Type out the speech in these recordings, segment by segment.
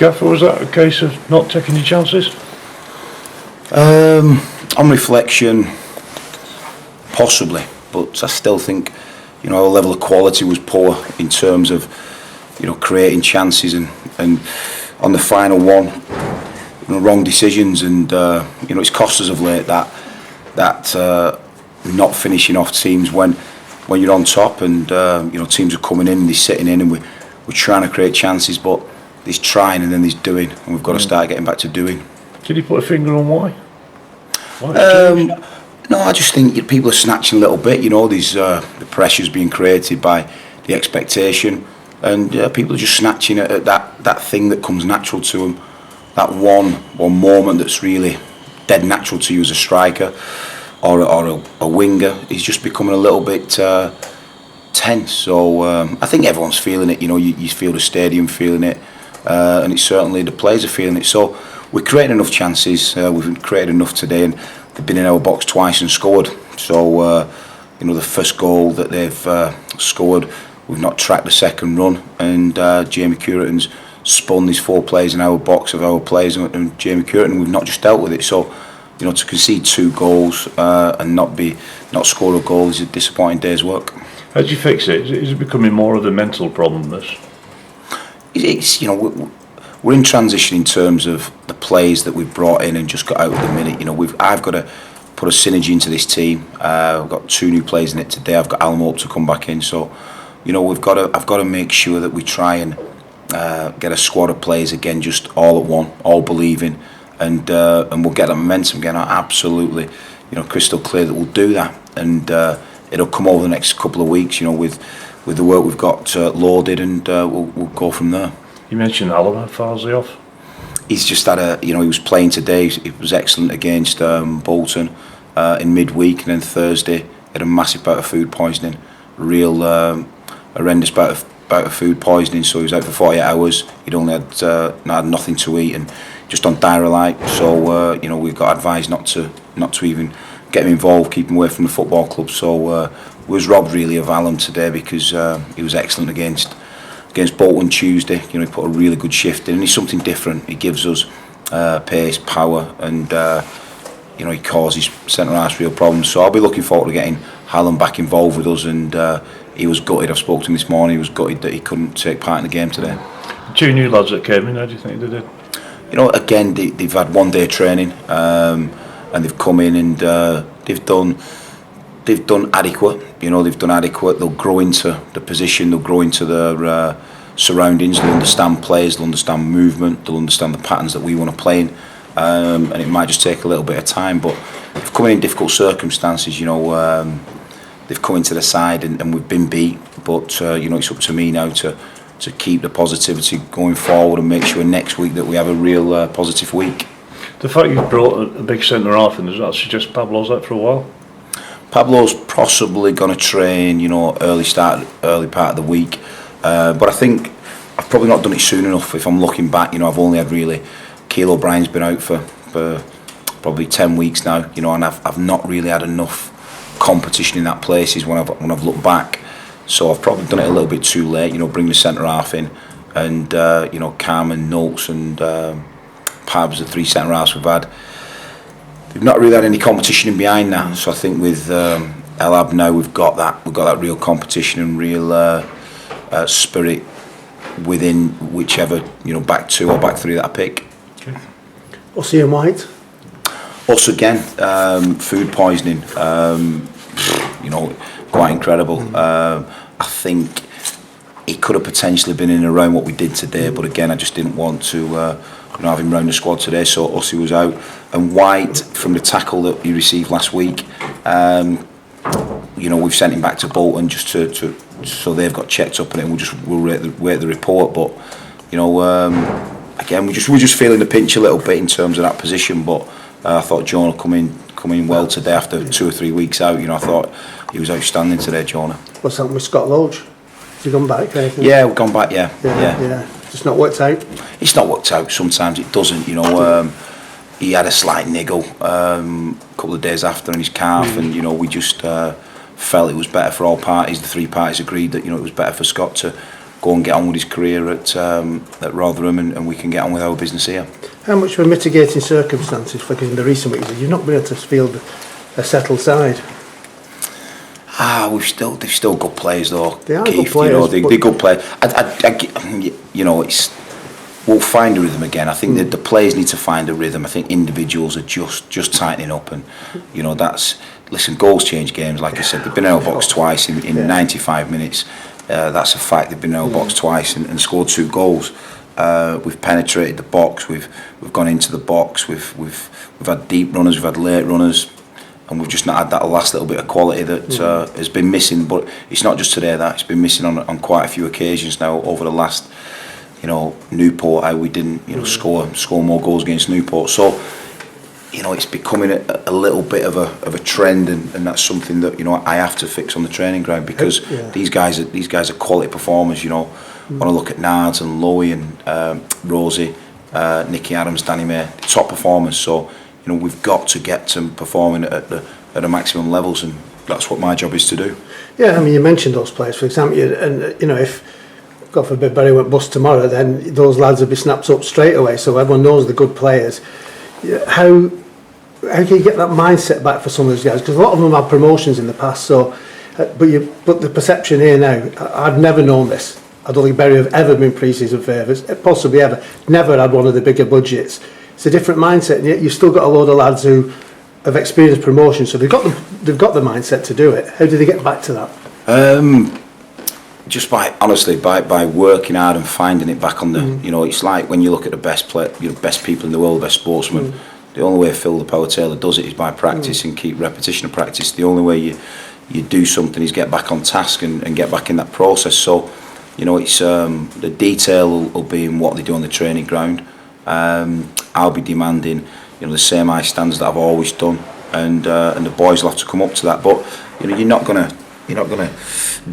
Gaffer, was that a case of not taking your chances? On reflection, possibly, but I still think, our level of quality was poor in terms of, creating chances and on the final one, wrong decisions, and it's cost us of late that not finishing off teams when you're on top, and teams are coming in and they're sitting in, and we're trying to create chances, but there's trying and then there's doing, and we've got to start getting back to doing. Did you put a finger on why? No, I just think people are snatching a little bit. There's the pressure's being created by the expectation, and people are just snatching at that thing that comes natural to them, that one moment that's really dead natural to you as a striker or a winger. Is just becoming a little bit tense. So I think everyone's feeling it. You feel the stadium feeling it, and it's certainly the players are feeling it. So we're creating enough chances. We've created enough today, and they've been in our box twice and scored. So the first goal that they've scored, we've not tracked the second run, and Jamie Curitan's spun these 4 players in our box of our players, and Jamie Curitan, we've not just dealt with it. So to concede 2 goals and not score a goal is a disappointing day's work. How do you fix it? Is it becoming more of a mental problem, this? It's we're in transition in terms of the players that we've brought in and just got out at the minute. I've got to put a synergy into this team. I've got 2 new players in it today. I've got Alan Hope to come back in. So, I've got to make sure that we try and get a squad of players again, just all at one, all believing, and we'll get that momentum again. Absolutely, crystal clear that we'll do that, and it'll come over the next couple of weeks. With the work we've got loaded, and we'll go from there. You mentioned Alan, how far is he off? He's just had he was playing today. He was excellent against Bolton in midweek, and then Thursday had a massive bout of food poisoning, real horrendous bout of food poisoning. So he was out for 48 hours. He'd only had nothing to eat and just on Diarrhea. So we've got advised not to even get him involved, keep him away from the football club. So we was robbed really of Alan today, because he was excellent against Bolton Tuesday. He put a really good shift in, and he's something different. He gives us pace, power, and he causes centre half real problems. So I'll be looking forward to getting Alan back involved with us, and he was gutted. I've spoken to him this morning. He was gutted that he couldn't take part in the game today. 2 new lads that came in, how do you think they did? Again, they've had 1 day training, and they've come in and they've done adequate. They've done adequate. They'll grow into the position. They'll grow into their surroundings. They'll understand players. They'll understand movement. They'll understand the patterns that we want to play in. And it might just take a little bit of time. But they've come in difficult circumstances. They've come into the side and we've been beat. But it's up to me now to keep the positivity going forward and make sure next week that we have a real positive week. The fact you've brought a big centre half in, does that suggest Pablo's out for a while? Pablo's possibly going to train, early part of the week. But I think I've probably not done it soon enough. If I'm looking back, I've only had really, Keil O'Brien's been out for probably 10 weeks now, and I've not really had enough competition in that places when I've looked back. So I've probably done it a little bit too late, bring the centre half in, and Cam and Noakes and Pabs, the 3 centre halves we've had. They've not really had any competition in behind that, so I think with El-Ab now we've got that real competition and real spirit within whichever back 2 or back 3 that I pick. Okay. Ossie and White. Us again, food poisoning, quite incredible. I think it could have potentially been in around what we did today, but again I just didn't want to have him round the squad today, so Ossie was out. And White, from the tackle that he received last week, we've sent him back to Bolton just to so they've got checked up on it, and we'll wait the report. But again, we're just feeling the pinch a little bit in terms of that position. But I thought Jonah come in well today after 2 or 3 weeks out. I thought he was outstanding today, Jonah. What's happened with Scott Loge? Has he gone back? Anything? Yeah, we've gone back. Yeah. Just not worked out. It's not worked out. Sometimes it doesn't. He had a slight niggle a couple of days after in his calf, and we just felt it was better for all parties. The 3 parties agreed that it was better for Scott to go and get on with his career at Rotherham, and we can get on with our business here. How much were mitigating circumstances for in the recent weeks? You've not been able to field a settled side. They've still good players though. They are Keith, good players. They're good players. We'll find a rhythm again. I think that the players need to find a rhythm. I think individuals are just tightening up, and goals change games. Like I said, they've been in our box twice in 95 minutes. That's a fact. They've been in our box twice and scored 2 goals. We've penetrated the box. We've gone into the box. We've had deep runners. We've had late runners. And we've just not had that last little bit of quality that has been missing. But it's not just today that it's been missing on quite a few occasions now over the last, Newport, how we didn't, score more goals against Newport. So, it's becoming a little bit of a trend, and that's something that I have to fix on the training ground, because these guys are quality performers. When I look at Nards and Lowy and Rosie, Nicky Adams, Danny May, top performers. So. We've got to get to performing at the maximum levels, and that's what my job is to do. Yeah, I mean, you mentioned those players, for example, if, God forbid, Barry went bust tomorrow, then those lads would be snapped up straight away, so everyone knows the good players. How can you get that mindset back for some of those guys? Because a lot of them have promotions in the past, so, but the perception here now, I've never known this. I don't think Barry have ever been pre-season favourites, possibly ever. Never had one of the bigger budgets. It's a different mindset, and yet you've still got a load of lads who have experienced promotion, so they've got the mindset to do it. How do they get back to that? Just by working hard and finding it back on the. It's like when you look at the best best people in the world, best sportsmen. The only way Phil the Power Taylor does it is by practice and keep repetition of practice. The only way you do something is get back on task and get back in that process. So, it's the detail will be in what they do on the training ground. I'll be demanding, the same high standards that I've always done, and the boys will have to come up to that. But you're not gonna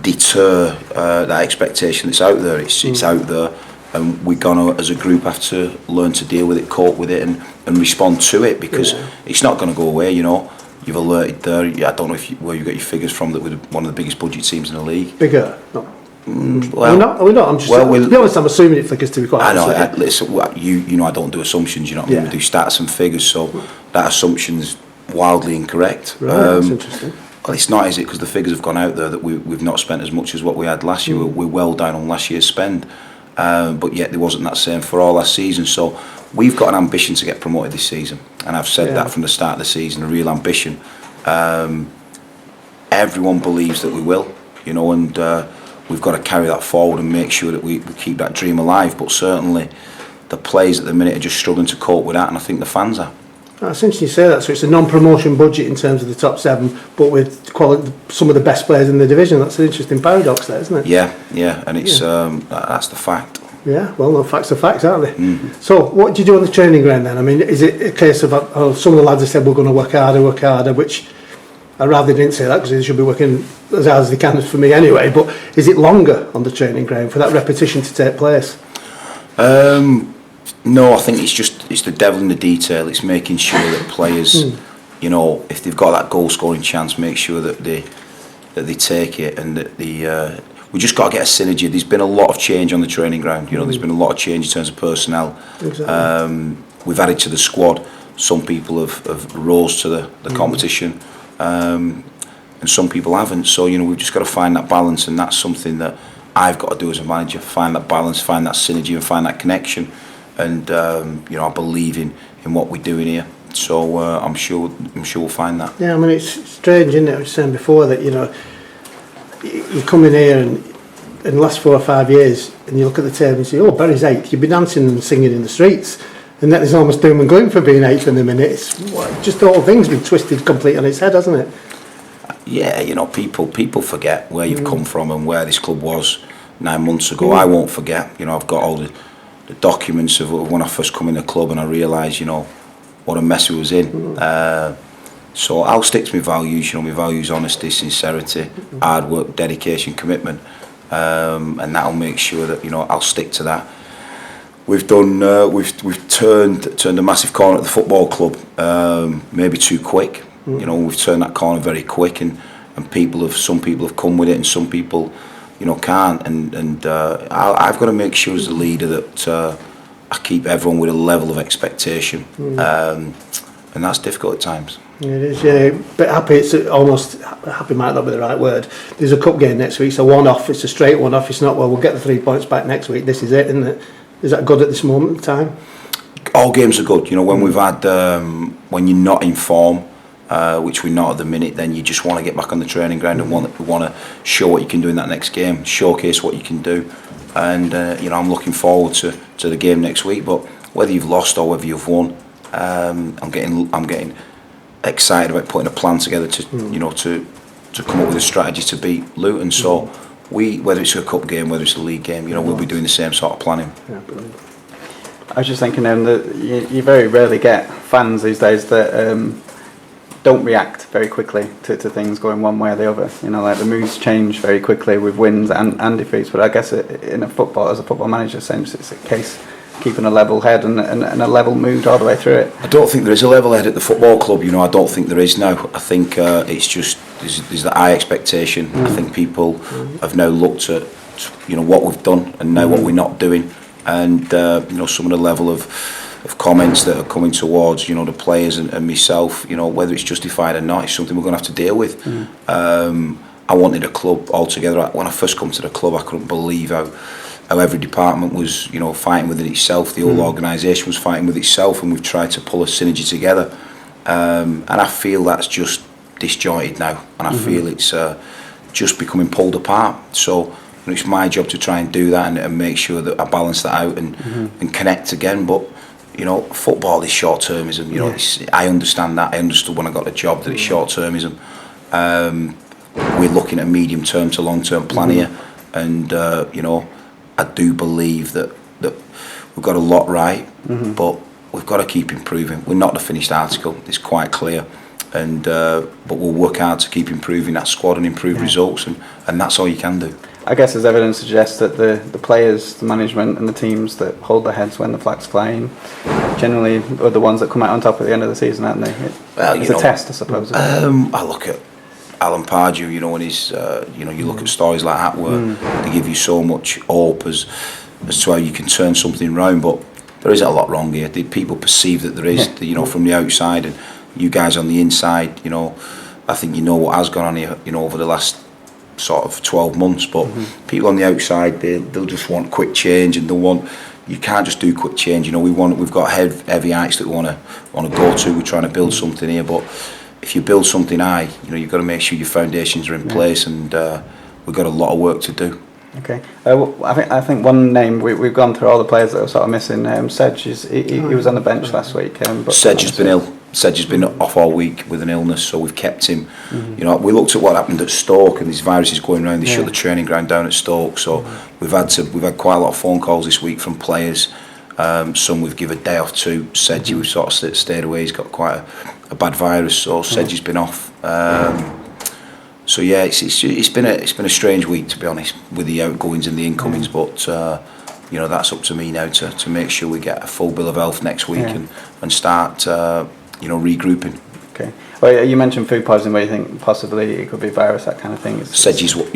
deter that expectation that's out there. It's out there, and we're gonna, as a group, have to learn to deal with it, cope with it, and respond to it, because it's not gonna go away. You've alerted there. I don't know where you got your figures from, that we're one of the biggest budget teams in the league. Bigger, no. Well, Are we not? I'm just, to be honest, I'm assuming it flickers, to be quite honest. I know. Listen, I don't do assumptions. We do stats and figures, so that assumption's wildly incorrect. Right, that's interesting. Well, it's not, is it? Because the figures have gone out there that we've not spent as much as what we had last year. We're well down on last year's spend, but yet there wasn't that same for all last season. So we've got an ambition to get promoted this season, and I've said that from the start of the season. A real ambition. Everyone believes that we will, and. We've got to carry that forward and make sure that we keep that dream alive. But certainly, the players at the minute are just struggling to cope with that, and I think the fans are. That's interesting you say that. So it's a non-promotion budget in terms of the top 7, but with some of the best players in the division. That's an interesting paradox there, isn't it? Yeah, and it's that's the fact. Yeah, well, no, facts are facts, aren't they? So what do you do on the training ground then? I mean, is it a case of some of the lads have said we're going to work harder, which I'd rather they didn't say that, because they should be working as hard as they can for me anyway, but is it longer on the training ground for that repetition to take place? No, I think it's the devil in the detail. It's making sure that players, if they've got that goal scoring chance, make sure that they take it, and that we just got to get a synergy. There's been a lot of change on the training ground. There's been a lot of change in terms of personnel. Exactly. We've added to the squad. Some people have rose to the competition. And some people haven't, so we've just got to find that balance, and that's something that I've got to do as a manager. Find that balance, find that synergy, and find that connection. And I believe in what we're doing here, so I'm sure we'll find that. Yeah, I mean, it's strange, isn't it? I was saying before that you come in here and in the last 4 or 5 years, and you look at the table and say, "Oh, Barry's 8th." You'd be dancing and singing in the streets. And that is almost doom and gloom for being 8th in the minute. It's just the whole thing's been twisted completely on its head, hasn't it? Yeah, people forget where you've come from and where this club was 9 months ago. I won't forget. I've got all the documents of when I first come in the club, and I realised, what a mess we was in. So I'll stick to my values. My values: honesty, sincerity, hard work, dedication, commitment, and that'll make sure that I'll stick to that. We've done. We've turned a massive corner at the football club, maybe too quick. We've turned that corner very quick, and some people have come with it, and some people can't. And I've got to make sure as the leader that I keep everyone with a level of expectation, and that's difficult at times. It is, yeah. But happy, it's almost, happy might not be the right word. There's a cup game next week, so one-off, it's a straight one-off. It's not, well, we'll get the 3 points back next week, this is it, isn't it? Is that good at this moment in time? All games are good. When we've had, when you're not in form, which we're not at the minute, then you just want to get back on the training ground and want to show what you can do in that next game, showcase what you can do. And I'm looking forward to the game next week. But whether you've lost or whether you've won, I'm getting excited about putting a plan together to come up with a strategy to beat Luton. So whether it's a cup game, whether it's a league game, we'll be doing the same sort of planning. Yeah, brilliant. I was just thinking that you very rarely get fans these days that don't react very quickly to things going one way or the other. Like the moods change very quickly with wins and defeats. But I guess as a football manager sense, it's a case keeping a level head and a level mood all the way through it. I don't think there is a level head at the football club. I don't think there is now. I think it's just there's the high expectation. I think people have now looked at what we've done and know what we're not doing, and some of the level of comments that are coming towards the players and myself. Whether it's justified or not, it's something we're going to have to deal with. I wanted a club altogether. When I first come to the club, I couldn't believe how every department was, fighting within itself. The whole organisation was fighting with itself, and we've tried to pull a synergy together. And I feel that's just disjointed now, and I feel it's just becoming pulled apart. So it's my job to try and do that and make sure that I balance that out and connect again. But football is short-termism. I understand that. I understood when I got the job that it's short-termism. We're looking at medium-term to long-term plan here, and I do believe that we've got a lot right, but we've got to keep improving. We're not the finished article, it's quite clear, and but we'll work hard to keep improving that squad and improve results, and that's all you can do. I guess as evidence suggests that the players, the management and the teams that hold their heads when the flag's flying generally are the ones that come out on top at the end of the season, aren't they? It's a test, I suppose. I look at Alan Pardew, when he's, you look at stories like that where they give you so much hope as to how you can turn something round, but there isn't a lot wrong here. People perceive that there is, from the outside, and you guys on the inside, I think what has gone on here, over the last sort of 12 months, but people on the outside, they'll just want quick change, and you can't just do quick change. We've got heavy heights that we want to go to. We're trying to build something here, but if you build something high, you've got to make sure your foundations are in place, and we've got a lot of work to do. Okay, I think one name we've gone through all the players that are sort of missing. Sedge, he was on the bench last week. But Sedge has been ill. Sedge has been off all week with an illness, so we've kept him. We looked at what happened at Stoke, and these viruses going around. They shut the training ground down at Stoke, so we've had quite a lot of phone calls this week from players. Some we've given a day off to. Sedge, we've sort of stayed away. He's got quite a bad virus, so Sedge has been off. So yeah, it's been a strange week, to be honest, with the outgoings and the incomings. But that's up to me now to make sure we get a full bill of health next week and start regrouping. Okay. Well, you mentioned food poisoning, where you think possibly it could be virus, that kind of thing. Sedge's was.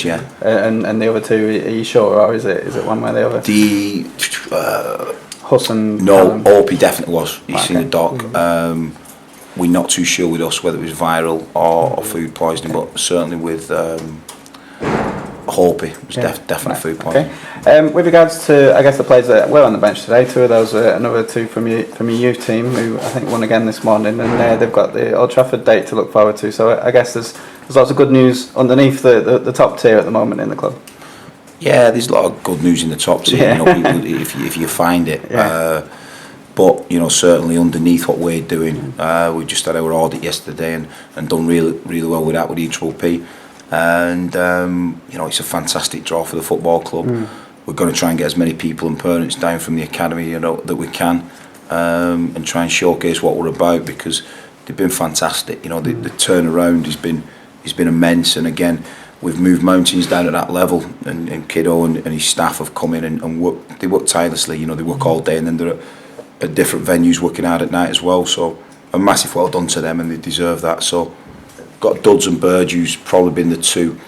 And the other two, are you sure, or is it one way or the other? The Husson. No, Opie definitely was. You've seen the doc. We're not too sure with us whether it was viral or food poisoning, but certainly with Opie, it was definitely food poisoning. Okay. With regards to, I guess, the players that were on the bench today, two of those are another two from your youth team, who I think won again this morning, and they've got the Old Trafford date to look forward to. So I guess there's lots of good news underneath the top tier at the moment in the club. Yeah, there's a lot of good news in the top tier. People, if you find it. But certainly underneath what we're doing, we just had our audit yesterday and done really well with that with EPP, and it's a fantastic draw for the football club. We're going to try and get as many people and parents down from the academy that we can, and try and showcase what we're about, because they've been fantastic. The turnaround has been immense, and again, we've moved mountains down at that level, and Kiddo and his staff have come in and work. They work tirelessly. They work all day, and then they're at different venues working hard at night as well. So a massive well done to them, and they deserve that. So got Duds and Burge, who's probably been the two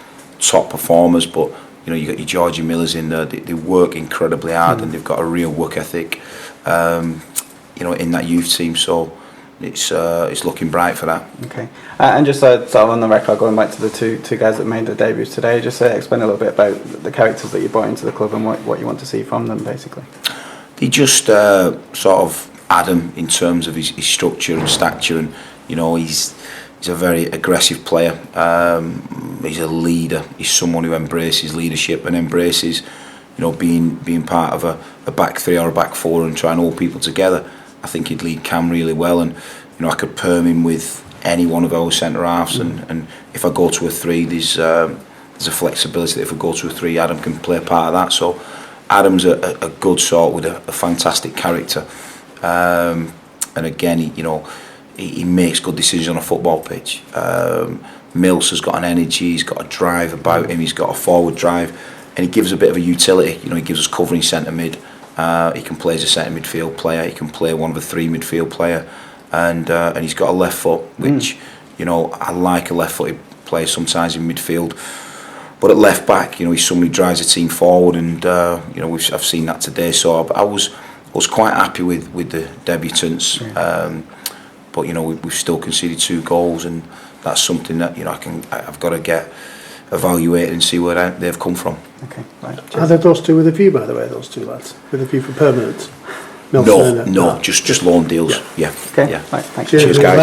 top performers, but you know, you got your Georgie Millers in there. They work incredibly hard, and they've got a real work ethic. You know, in that youth team, so it's looking bright for that. Okay, and just sort of on the record, going back to the two guys that made their debuts today, just explain a little bit about the characters that you brought into the club and what you want to see from them, basically. He just sort of Adam in terms of his structure and stature, and you know, he's a very aggressive player. He's a leader. He's someone who embraces leadership and embraces, you know, being part of a back three or a back four and trying to hold people together. I think he'd lead Cam really well, and you know, I could perm him with any one of our centre halves, and if I go to a three, there's a flexibility that if we go to a three, Adam can play part of that. So Adam's a good sort with a fantastic character, and again, he makes good decisions on a football pitch. Mills has got an energy, he's got a drive about him, he's got a forward drive, and he gives a bit of a utility. You know, he gives us covering centre mid. He can play as a centre midfield player. He can play one of the three midfield player, and he's got a left foot, which you know, I like a left-footed player sometimes in midfield. But at left back, you know, he's somebody who drives the team forward, and you know, I've seen that today. So I was quite happy with the debutants. But you know, we've still conceded 2 goals, and that's something that, you know, I've got to get evaluated and see where they've come from. Okay, right. Are those two with a view, by the way, those two lads? With a view for permanent? No, just loan deals. Yeah. Okay, yeah. right, thanks. Cheers, guys.